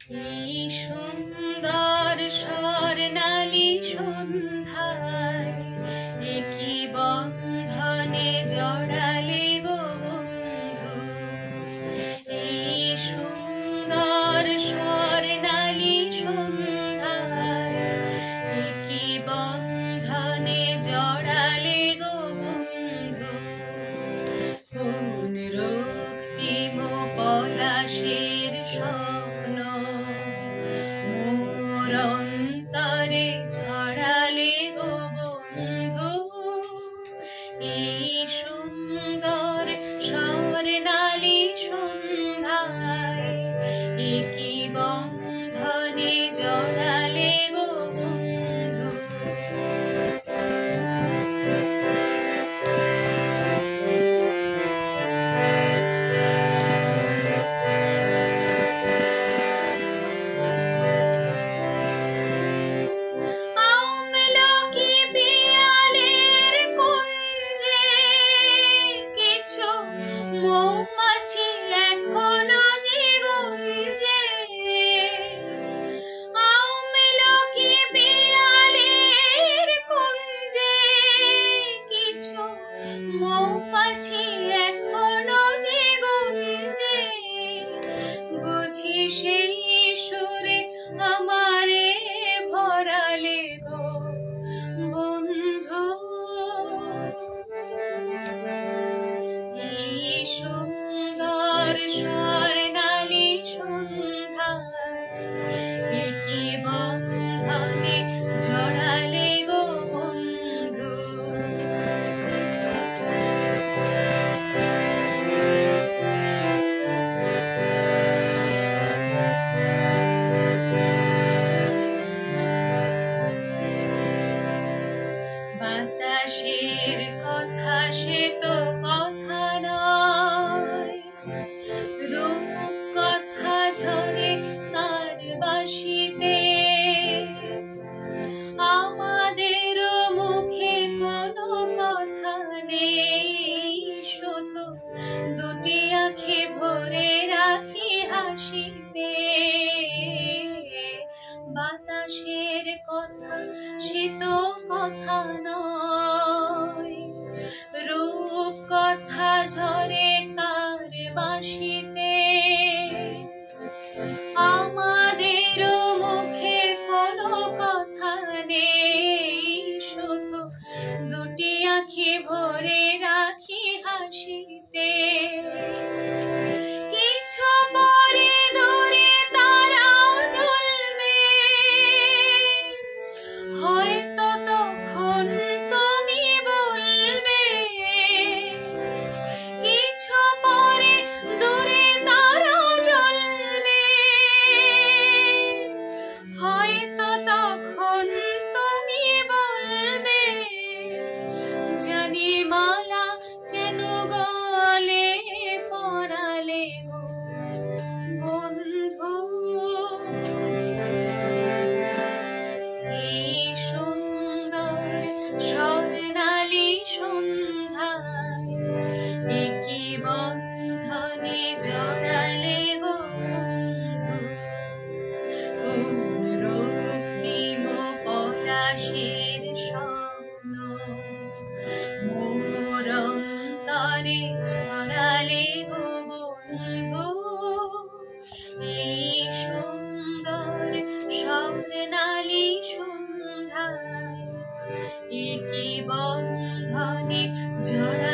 এই সুন্দর স্বর্ণালী সন্ধ্যায় একই বন্ধনে জড়ালে গো বন্ধু। এই সুন্দর স্বর্ণালী সন্ধ্যায় একই বন্ধনে জড়ালে গো বন্ধু। কোন রক্তিম পলাশের স্বপ্ন মোর অন্তরে ছড়ালে গো বন্ধু। এই সুন্দর স্বর্ণালী সন্ধ্যায় একই বন্ধনে জড়ালে গো বন্ধু। মৌমাছি এখনো যে গুঞ্জে, আমলকি পিয়ালের কুঞ্জে কিছু মৌমাছি এখনো যে গুঞ্জে। বুঝি সেই সুরে আমারে ভরালে গো বন্ধু। সুন্দর স্বর্ণালী সন্ধ্যায় একই বন্ধনে জড়ালে গো বন্ধু। বাতাসের কথা সে তো কথা নয়, রূপ কথা ঝরে তার বাঁশিতে। আমাদের মুখে কোনো কথা নেই, শুধু দুটি আঁখি ভরে রাখি হাসিতে। বাতাসের কথা সে তো কথা নয়, রূপ কথা ঝরে কার বাঁশিতে। আমাদের মুখে কোনো কথা নেই, শুধু দুটি আঁখি ভরে রাখি হাসিতে। কিছু পরে দূরে তারাও জ্বলবে, হয়তো তখন তুমি বলবে। কিছু পরে দূরে তারাও জ্বলবে, হয়তো তখন তুমি বলবে। জানি মালা কেন গলে পরালে গো বন্ধু। এই সুন্দর স্বর্ণালী সন্ধ্যায় একই বন্ধনে জড়ালে গো বন্ধু। কোন রক্তিম পলাশের স্বপ্ন মোর অন্তরে ছড়ালে গো বন্ধু। এই সুন্দর স্বর্ণালী সন্ধ্যায় একই বন্ধনে জড়ালে